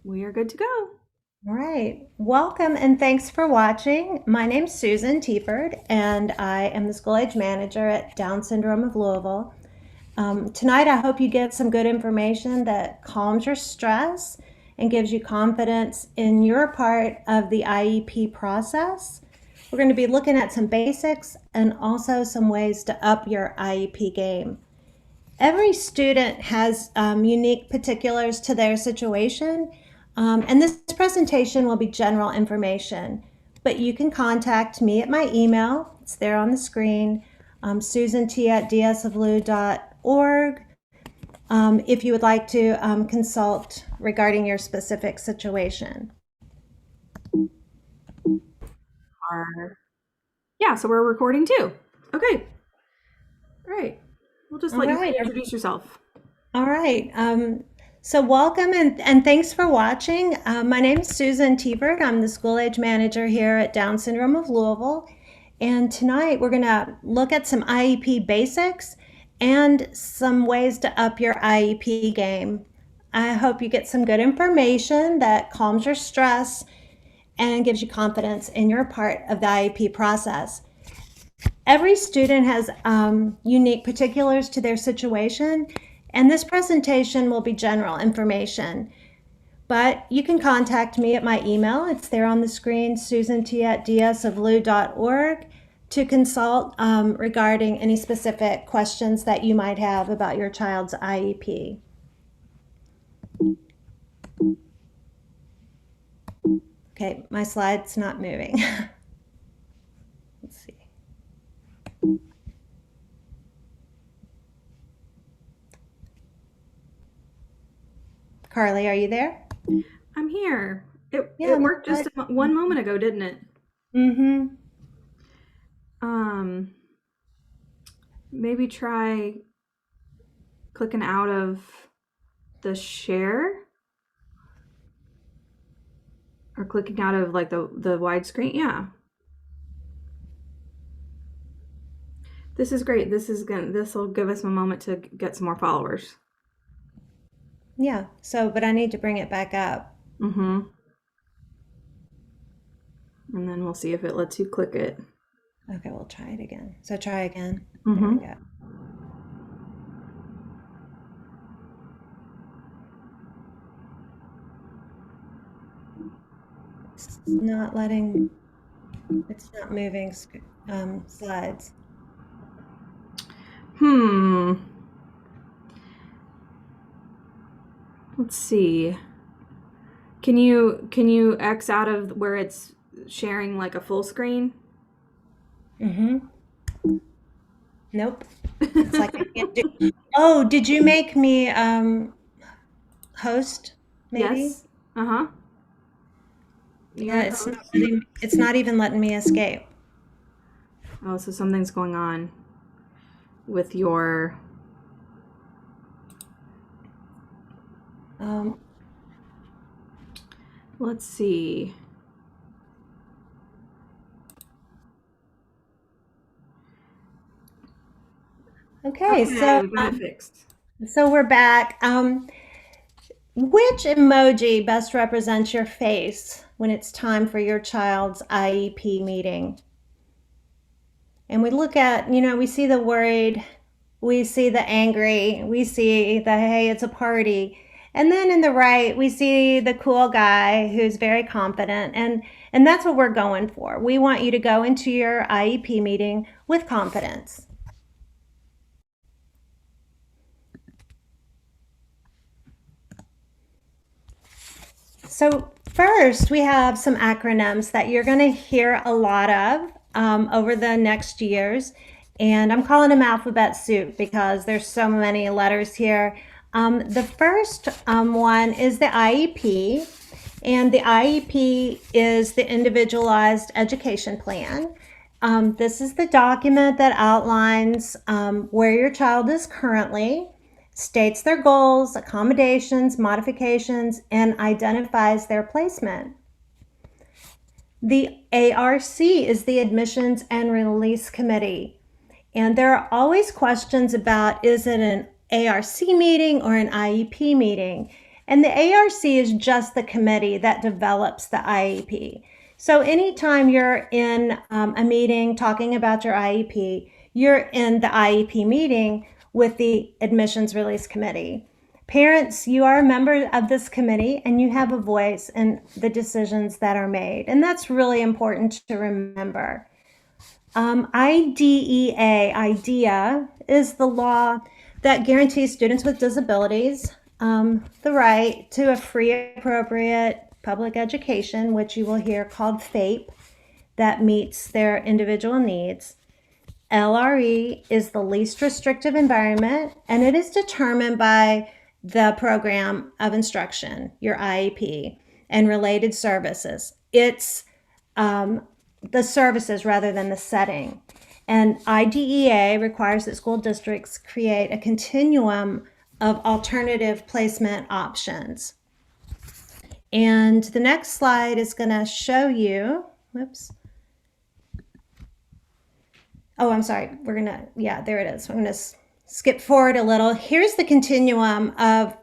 We are good to go. All right. Welcome and thanks for watching. My name's Susan Teaford, and I am the school age manager at Down Syndrome of Louisville. Tonight, I hope you get some good information that calms your stress and gives you confidence in your part of the IEP process. We're going to be looking at some basics and also some ways to up your IEP game. Every student has unique particulars to their situation, and this presentation will be general information, but you can contact me at my email. It's there on the screen, susant@dsoflu.org, if you would like to consult regarding your specific situation. So we're recording too. Okay. All right. We'll just let you introduce yourself. All right. So welcome and thanks for watching. My name is Susan Teaford. I'm the school age manager here at Down Syndrome of Louisville. And tonight we're going to look at some IEP basics and some ways to up your IEP game. I hope you get some good information that calms your stress and gives you confidence in your part of the IEP process. Every student has unique particulars to their situation, and this presentation will be general information. But you can contact me at my email. It's there on the screen, susant@dsoflu.org, to consult regarding any specific questions that you might have about your child's IEP. Okay, my slide's not moving. Let's see. Carly, are you there? I'm here. It worked just one moment ago, didn't it? Mm-hmm. Maybe try clicking out of the share or clicking out of like the widescreen. Yeah. This is great. This will give us a moment to get some more followers. Yeah. But I need to bring it back up. Mm-hmm. And then we'll see if it lets you click it. Okay, we'll try it again. So try again. Mm-hmm. There we go. It's not letting, it's not moving slides. Let's see. Can you X out of where it's sharing like a full screen? Mm-hmm. Nope. It's like I can't do. Oh, did you make me host? Maybe. Yes. Uh-huh. Yeah, it's not even letting me escape. Oh, so something's going on with your let's see. Okay, so got it fixed. So we're back. Which emoji best represents your face when it's time for your child's IEP meeting? And we look at, we see the worried, we see the angry, we see the, hey, it's a party. And then in the right, we see the cool guy who's very confident. And that's what we're going for. We want you to go into your IEP meeting with confidence. So first, we have some acronyms that you're going to hear a lot of over the next years. And I'm calling them alphabet soup because there's so many letters here. The first one is the IEP. And the IEP is the Individualized Education Plan. This is the document that outlines where your child is currently, states their goals, accommodations, modifications, and identifies their placement. The ARC is the Admissions and Release Committee. And there are always questions about, is it an ARC meeting or an IEP meeting? And the ARC is just the committee that develops the IEP. So anytime you're in a meeting talking about your IEP, you're in the IEP meeting with the Admissions Release Committee. Parents, you are a member of this committee and you have a voice in the decisions that are made. And that's really important to remember. IDEA is the law that guarantees students with disabilities the right to a free, appropriate public education, which you will hear called FAPE, that meets their individual needs. LRE is the least restrictive environment, and it is determined by the program of instruction, your IEP, and related services. It's the services rather than the setting. And IDEA requires that school districts create a continuum of alternative placement options. And the next slide is going to show you, whoops. Oh, I'm sorry. We're going to, yeah, there it is. I'm going to skip forward a little. Here's the continuum of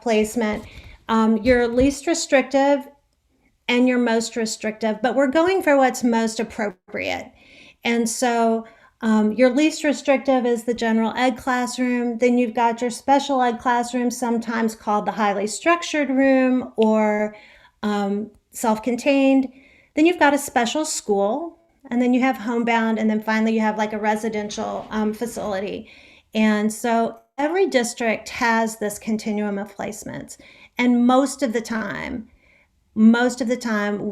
placement. Your least restrictive and your most restrictive, but we're going for what's most appropriate. And so your least restrictive is the general ed classroom. Then you've got your special ed classroom, sometimes called the highly structured room or self-contained. Then you've got a special school, and then you have homebound, and then finally you have like a residential facility. And so every district has this continuum of placements. And most of the time,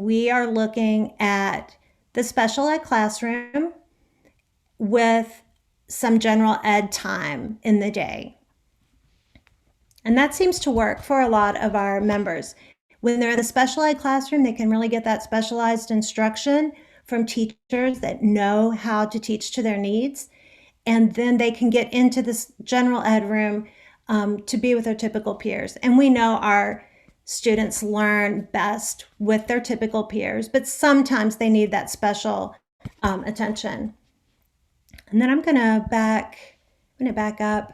we are looking at the special ed classroom with some general ed time in the day. And that seems to work for a lot of our members. When they're in the special ed classroom, they can really get that specialized instruction from teachers that know how to teach to their needs. And then they can get into this general ed room to be with their typical peers. And we know our students learn best with their typical peers, but sometimes they need that special attention. And then I'm going to back up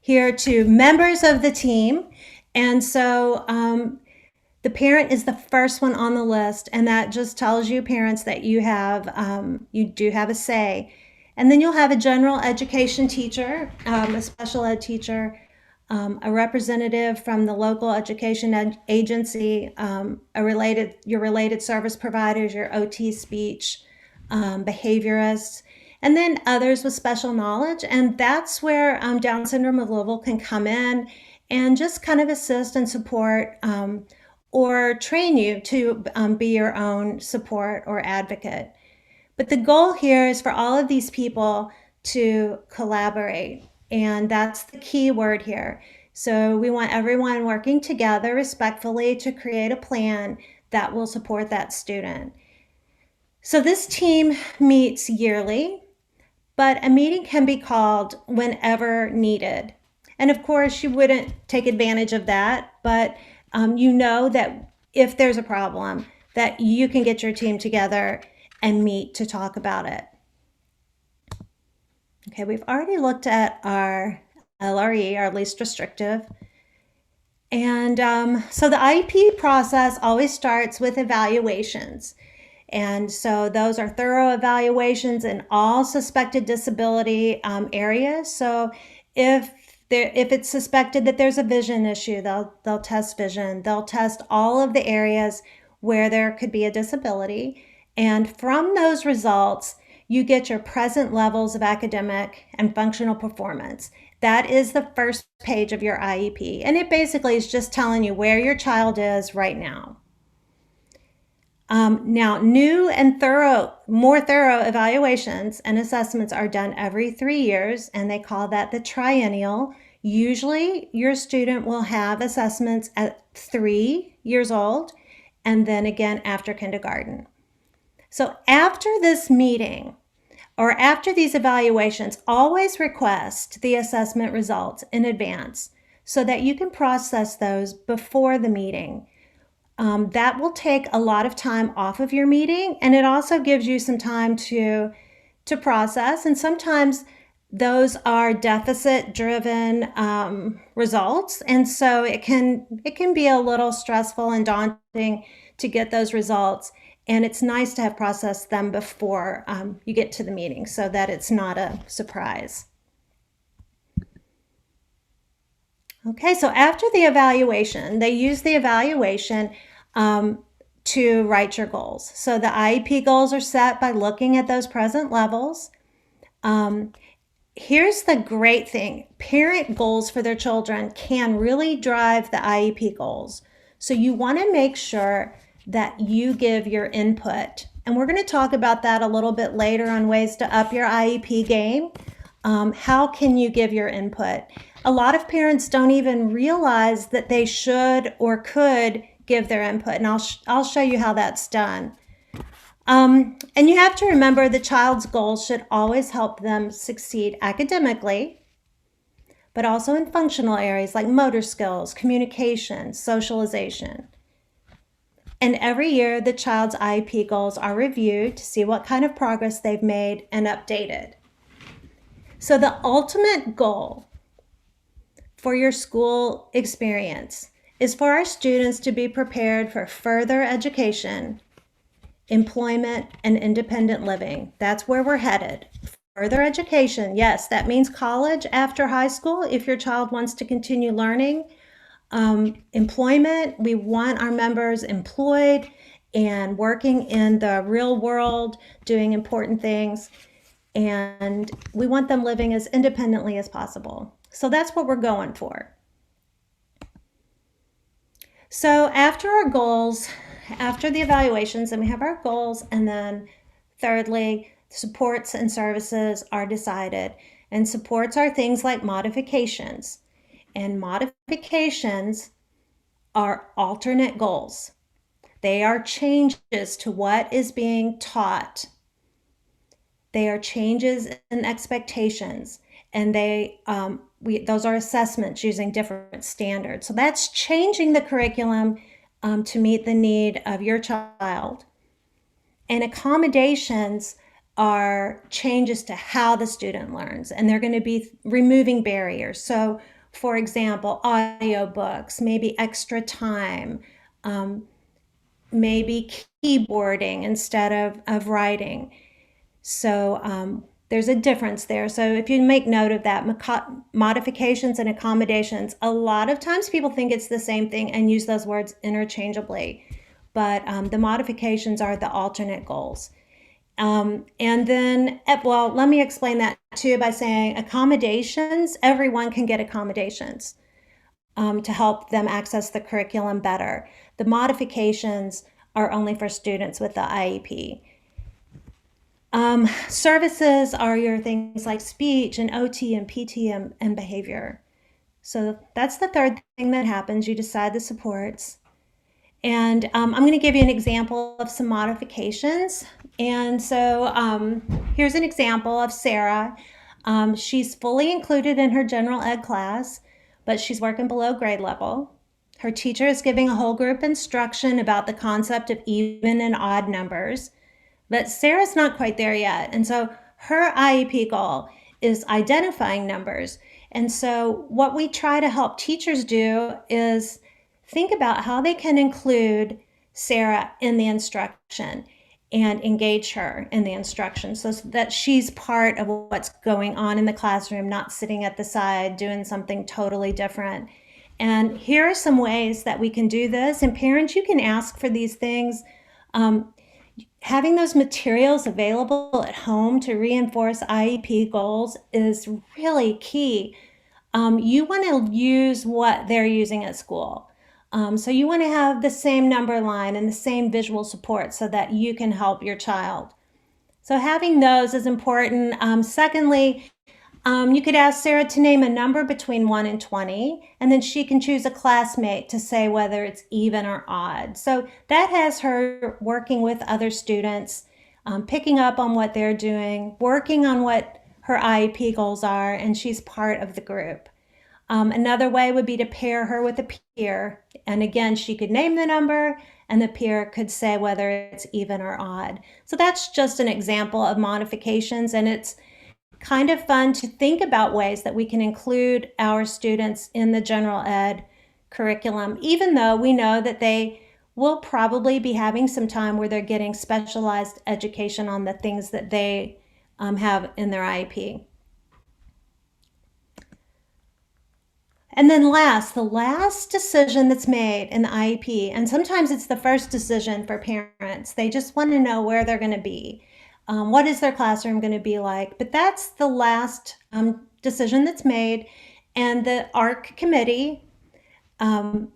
here to members of the team. And so the parent is the first one on the list, and that just tells you, parents, that you do have a say. And then you'll have a general education teacher, a special ed teacher, a representative from the local education agency, your related service providers, your OT, speech, behaviorists, and then others with special knowledge. And that's where Down Syndrome of Louisville can come in and just kind of assist and support or train you to be your own support or advocate. But the goal here is for all of these people to collaborate. And that's the key word here. So we want everyone working together respectfully to create a plan that will support that student. So this team meets yearly, but a meeting can be called whenever needed. And of course, you wouldn't take advantage of that, but you know that if there's a problem, that you can get your team together and meet to talk about it. Okay, we've already looked at our LRE, our least restrictive. And so the IEP process always starts with evaluations. And so those are thorough evaluations in all suspected disability areas. So if it's suspected that there's a vision issue, they'll test vision. They'll test all of the areas where there could be a disability. And from those results, you get your present levels of academic and functional performance. That is the first page of your IEP. And it basically is just telling you where your child is right now. Now, new and more thorough evaluations and assessments are done every 3 years, and they call that the triennial. Usually, your student will have assessments at 3 years old, and then again after kindergarten. So after this meeting, or after these evaluations, always request the assessment results in advance so that you can process those before the meeting. That will take a lot of time off of your meeting, and it also gives you some time to process. And sometimes those are deficit-driven results, and so it can be a little stressful and daunting to get those results. And it's nice to have processed them before you get to the meeting so that it's not a surprise. Okay, so after the evaluation, they use the evaluation to write your goals. So the IEP goals are set by looking at those present levels. Here's the great thing. Parent goals for their children can really drive the IEP goals. So you want to make sure that you give your input. And we're going to talk about that a little bit later on ways to up your IEP game. How can you give your input? A lot of parents don't even realize that they should or could give their input, and I'll show you how that's done. And you have to remember the child's goals should always help them succeed academically, but also in functional areas like motor skills, communication, socialization. And every year, the child's IEP goals are reviewed to see what kind of progress they've made and updated. So the ultimate goal for your school experience is for our students to be prepared for further education, employment, and independent living. That's where we're headed. Further education, yes, that means college after high school if your child wants to continue learning. Employment, we want our members employed and working in the real world, doing important things. And we want them living as independently as possible. So that's what we're going for. So after our goals, after the evaluations, then we have our goals, and then thirdly, supports and services are decided. And supports are things like modifications. And modifications are alternate goals. They are changes to what is being taught. They are changes in expectations, and those are assessments using different standards. So that's changing the curriculum to meet the need of your child. And accommodations are changes to how the student learns, and they're going to be removing barriers. So, for example, audiobooks, maybe extra time, maybe keyboarding instead of writing. So there's a difference there. So if you make note of that, modifications and accommodations, a lot of times people think it's the same thing and use those words interchangeably. But the modifications are the alternate goals. And then, well, let me explain that too by saying accommodations, everyone can get accommodations to help them access the curriculum better. The modifications are only for students with the IEP. Services are your things like speech and OT and PT and behavior. So that's the third thing that happens. You decide the supports. And I'm going to give you an example of some modifications. And so here's an example of Sarah. She's fully included in her general ed class, but she's working below grade level. Her teacher is giving a whole group instruction about the concept of even and odd numbers. But Sarah's not quite there yet. And so her IEP goal is identifying numbers. And so what we try to help teachers do is think about how they can include Sarah in the instruction and engage her in the instruction so that she's part of what's going on in the classroom, not sitting at the side doing something totally different. And here are some ways that we can do this. And parents, you can ask for these things. Having those materials available at home to reinforce IEP goals is really key. You want to use what they're using at school. So you want to have the same number line and the same visual support so that you can help your child. So having those is important. Secondly, you could ask Sarah to name a number between 1 and 20, and then she can choose a classmate to say whether it's even or odd. So that has her working with other students, picking up on what they're doing, working on what her IEP goals are, and she's part of the group. Another way would be to pair her with a peer. And again, she could name the number and the peer could say whether it's even or odd. So that's just an example of modifications, and it's kind of fun to think about ways that we can include our students in the general ed curriculum, even though we know that they will probably be having some time where they're getting specialized education on the things that they have in their IEP. And then the last decision that's made in the IEP, and sometimes it's the first decision for parents, they just want to know where they're going to be. What is their classroom going to be like? But that's the last decision that's made. And the ARC committee, the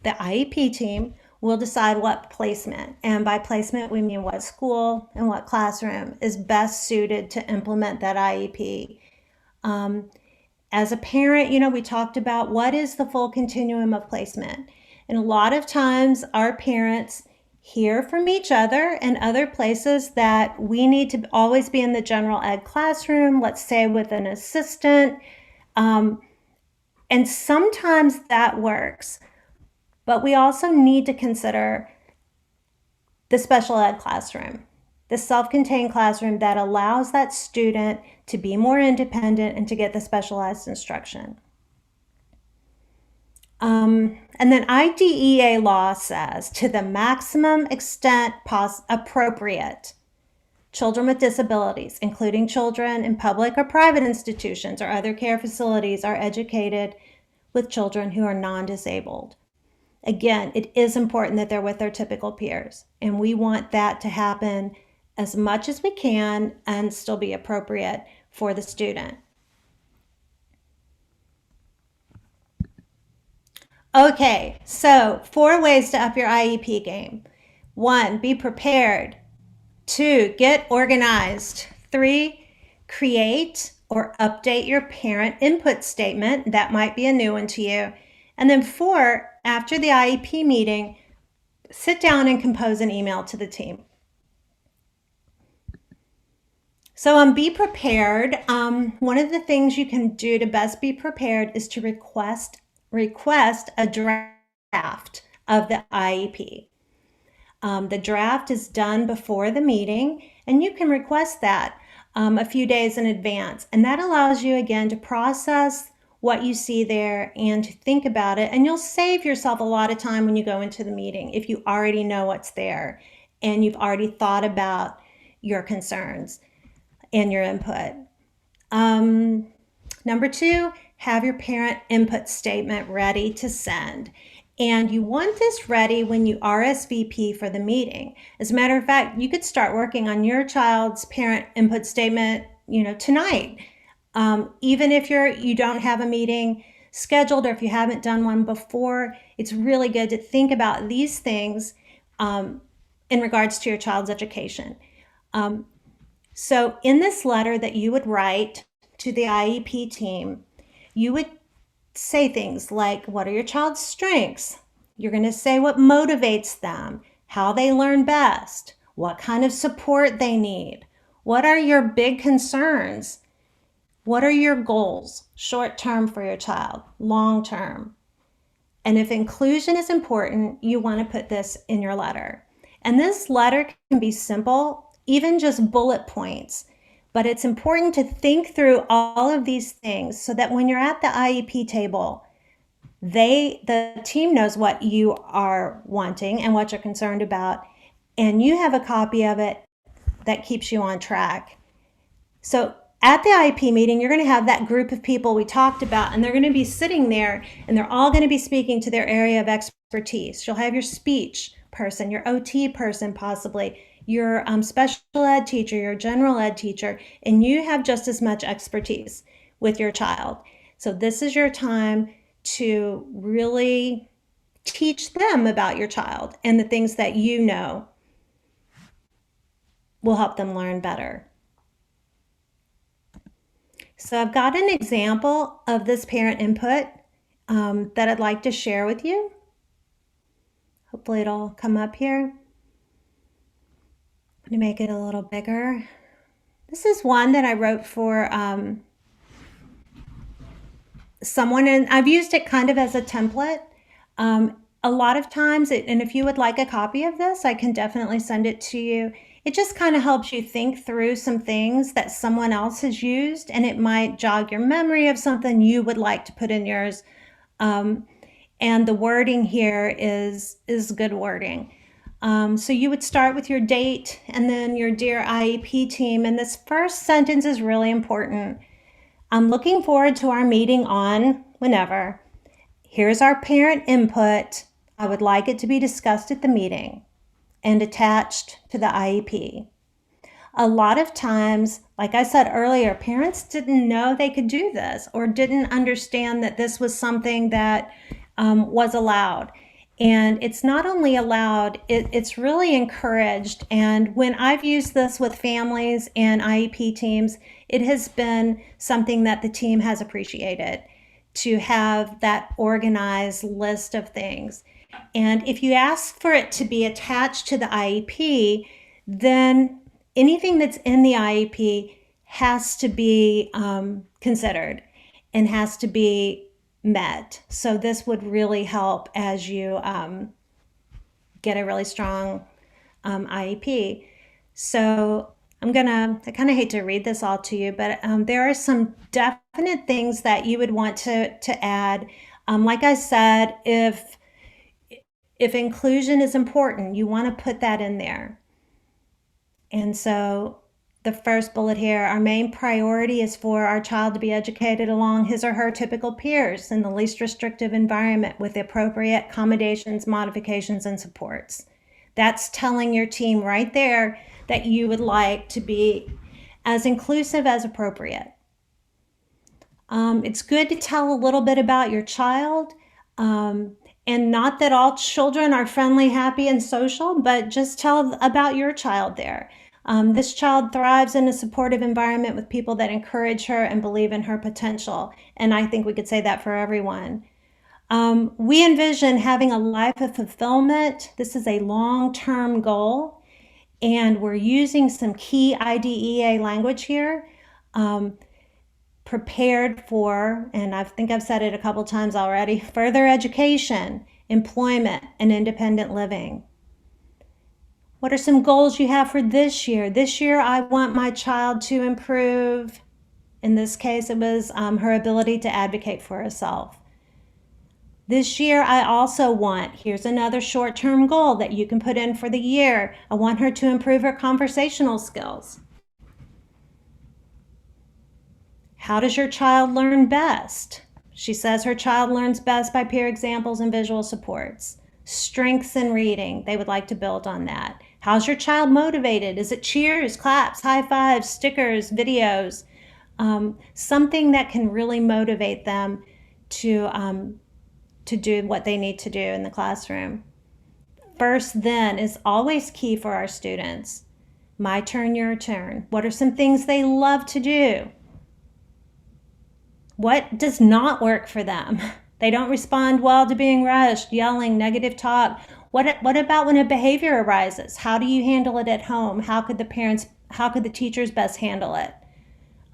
IEP team, will decide what placement. And by placement, we mean what school and what classroom is best suited to implement that IEP. As a parent, we talked about what is the full continuum of placement. And a lot of times our parents hear from each other and other places that we need to always be in the general ed classroom, let's say with an assistant. And sometimes that works, but we also need to consider the special ed classroom, the self-contained classroom that allows that student to be more independent and to get the specialized instruction. And then IDEA law says, to the maximum extent appropriate, children with disabilities, including children in public or private institutions or other care facilities, are educated with children who are non-disabled. Again, it is important that they're with their typical peers, and we want that to happen as much as we can and still be appropriate for the student. Okay, so 4 ways to up your IEP game. 1, be prepared. 2, get organized. 3, create or update your parent input statement. That might be a new one to you. And then 4, after the IEP meeting, sit down and compose an email to the team. So be prepared. One of the things you can do to best be prepared is to request a draft of the IEP. The draft is done before the meeting, and you can request that a few days in advance. And that allows you, again, to process what you see there and to think about it. And you'll save yourself a lot of time when you go into the meeting if you already know what's there and you've already thought about your concerns and your input. Number 2, have your parent input statement ready to send. And you want this ready when you RSVP for the meeting. As a matter of fact, you could start working on your child's parent input statement, tonight. Even if you don't have a meeting scheduled or if you haven't done one before, it's really good to think about these things in regards to your child's education. So in this letter that you would write to the IEP team, you would say things like, what are your child's strengths? You're going to say what motivates them, how they learn best, what kind of support they need, what are your big concerns, what are your goals, short term for your child, long term. And if inclusion is important, you want to put this in your letter. And this letter can be simple, even just bullet points. But it's important to think through all of these things so that when you're at the IEP table, the team knows what you are wanting and what you're concerned about, and you have a copy of it that keeps you on track. So at the IEP meeting, you're going to have that group of people we talked about, and they're going to be sitting there, and they're all going to be speaking to their area of expertise. You'll have your speech person, your OT person possibly, your special ed teacher, your general ed teacher, and you have just as much expertise with your child. So this is your time to really teach them about your child and the things that you know will help them learn better. So I've got an example of this parent input that I'd like to share with you. Hopefully it'll come up here. I'm going to make it a little bigger. This is one that I wrote for someone, and I've used it kind of as a template. A lot of times, and if you would like a copy of this, I can definitely send it to you. It just kind of helps you think through some things that someone else has used, and it might jog your memory of something you would like to put in yours. And the wording here is good wording. So you would start with your date and then your Dear IEP team. And this first sentence is really important. I'm looking forward to our meeting on whenever. Here's our parent input. I would like it to be discussed at the meeting and attached to the IEP. A lot of times, like I said earlier, parents didn't know they could do this or didn't understand that this was something that was allowed. And it's not only allowed, it's really encouraged. And when I've used this with families and IEP teams, it has been something that the team has appreciated, to have that organized list of things. And if you ask for it to be attached to the IEP, then anything that's in the IEP has to be considered and has to be met. So this would really help as you get a really strong IEP. So I kind of hate to read this all to you, but there are some definite things that you would want to add. Like I said, if inclusion is important, you want to put that in there. And so the first bullet here, our main priority is for our child to be educated along his or her typical peers in the least restrictive environment with the appropriate accommodations, modifications, and supports. That's telling your team right there that you would like to be as inclusive as appropriate. It's good to tell a little bit about your child. And not that all children are friendly, happy, and social, but just tell about your child there. This child thrives in a supportive environment with people that encourage her and believe in her potential. And I think we could say that for everyone. We envision having a life of fulfillment. This is a long-term goal. And we're using some key IDEA language here. Prepared for, and I think I've said it a couple times already, further education, employment, and independent living. What are some goals you have for this year? This year, I want my child to improve. In this case, it was her ability to advocate for herself. This year, I also want, here's another short-term goal that you can put in for the year. I want her to improve her conversational skills. How does your child learn best? She says her child learns best by peer examples and visual supports. Strengths in reading, they would like to build on that. How's your child motivated? Is it cheers, claps, high fives, stickers, videos? Something that can really motivate them to do what they need to do in the classroom. First then is always key for our students. My turn, your turn. What are some things they love to do? What does not work for them? They don't respond well to being rushed, yelling, negative talk. What about when a behavior arises? How do you handle it at home? How could the teachers best handle it?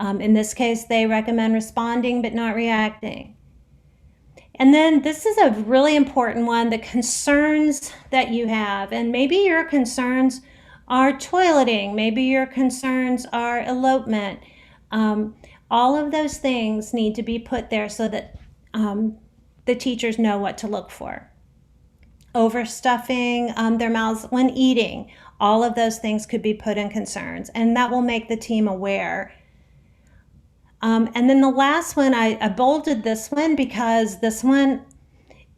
In this case, they recommend responding but not reacting. And then this is a really important one, the concerns that you have. And maybe your concerns are toileting. Maybe your concerns are elopement. All of those things need to be put there so that the teachers know what to look for. Overstuffing their mouths when eating. All of those things could be put in concerns, and that will make the team aware. And then the last one, I bolded this one because this one,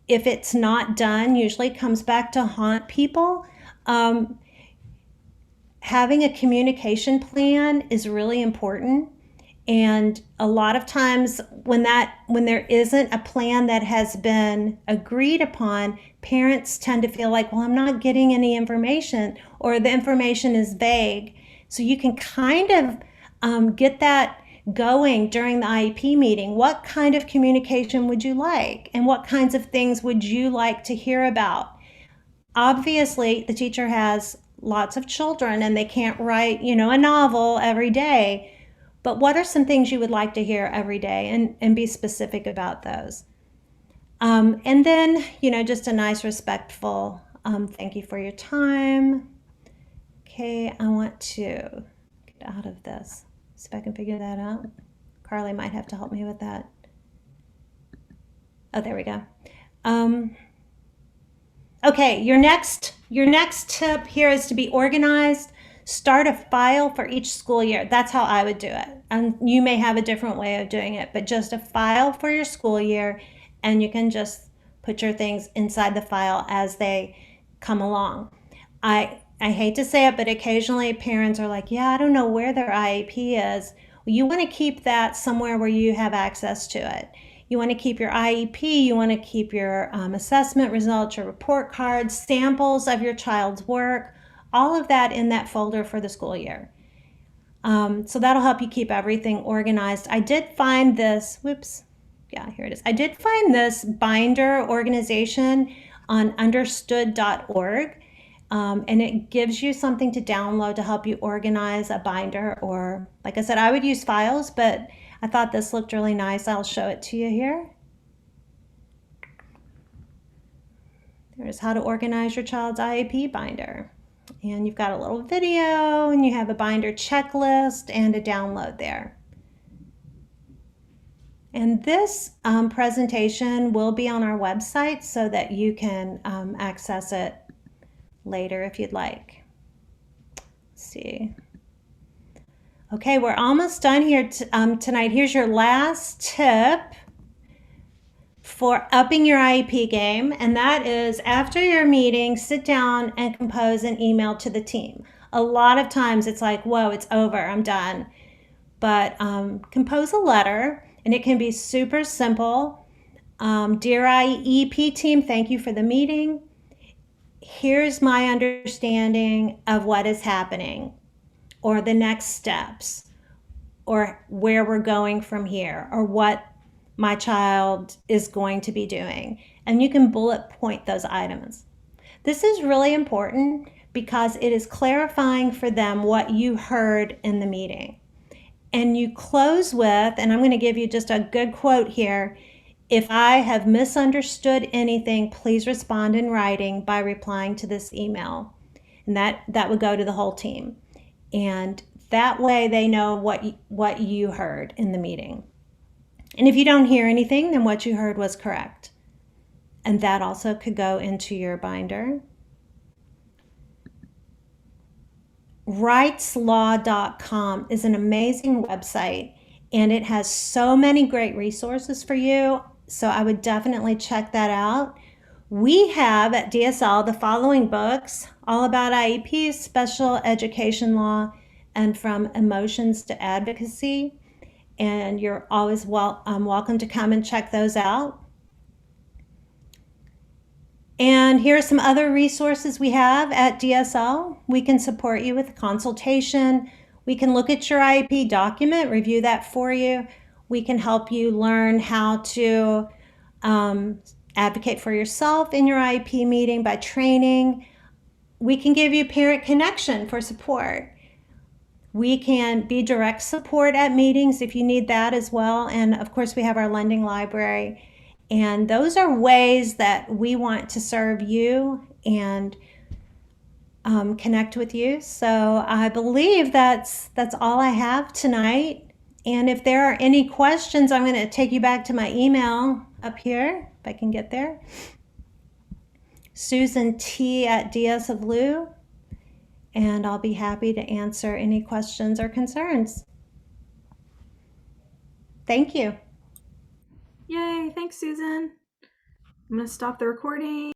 if it's not done, usually comes back to haunt people. Having a communication plan is really important. And a lot of times when there isn't a plan that has been agreed upon, parents tend to feel like, well, I'm not getting any information, or the information is vague. So you can kind of get that going during the IEP meeting. What kind of communication would you like? And what kinds of things would you like to hear about? Obviously, the teacher has lots of children and they can't write, a novel every day. But what are some things you would like to hear every day, and be specific about those? And then, just a nice, respectful thank you for your time. Okay, I want to get out of this. See if I can figure that out. Carly might have to help me with that. Oh, there we go. Okay, your next tip here is to be organized. Start a file for each school year. That's how I would do it. And you may have a different way of doing it, but just a file for your school year, and you can just put your things inside the file as they come along. I hate to say it, but occasionally parents are like, yeah, I don't know where their IEP is. Well, you want to keep that somewhere where you have access to it. You want to keep your IEP, you want to keep your assessment results, your report cards, samples of your child's work, all of that in that folder for the school year. So that'll help you keep everything organized. I did find this, here it is. I did find this binder organization on understood.org. And it gives you something to download to help you organize a binder, or like I said, I would use files, but I thought this looked really nice. I'll show it to you here. There's how to organize your child's IEP binder. And you've got a little video, and you have a binder checklist and a download there. And this presentation will be on our website so that you can access it later if you'd like. Let's see. Okay, we're almost done here tonight. Here's your last tip for upping your IEP game, and that is after your meeting, sit down and compose an email to the team. A lot of times it's like, whoa, it's over, I'm done. But compose a letter, and it can be super simple. Dear IEP team, thank you for the meeting. Here's my understanding of what is happening, or the next steps, or where we're going from here, or what my child is going to be doing. And you can bullet point those items. This is really important because it is clarifying for them what you heard in the meeting. And you close with, and I'm going to give you just a good quote here, if I have misunderstood anything, please respond in writing by replying to this email. And that would go to the whole team. And that way they know what you heard in the meeting. And if you don't hear anything, then what you heard was correct. And that also could go into your binder. Rightslaw.com is an amazing website, and it has so many great resources for you. So I would definitely check that out. We have at DSL the following books, All About IEP, Special Education Law, and From Emotions to Advocacy. And you're always welcome to come and check those out. And here are some other resources we have at DSL. We can support you with a consultation. We can look at your IEP document, review that for you. We can help you learn how to advocate for yourself in your IEP meeting by training. We can give you parent connection for support. We can be direct support at meetings if you need that as well. And of course, we have our lending library. And those are ways that we want to serve you and connect with you. So I believe that's all I have tonight. And if there are any questions, I'm going to take you back to my email up here, if I can get there. Susan T at DS of Lou. And I'll be happy to answer any questions or concerns. Thank you. Yay, thanks, Susan. I'm going to stop the recording.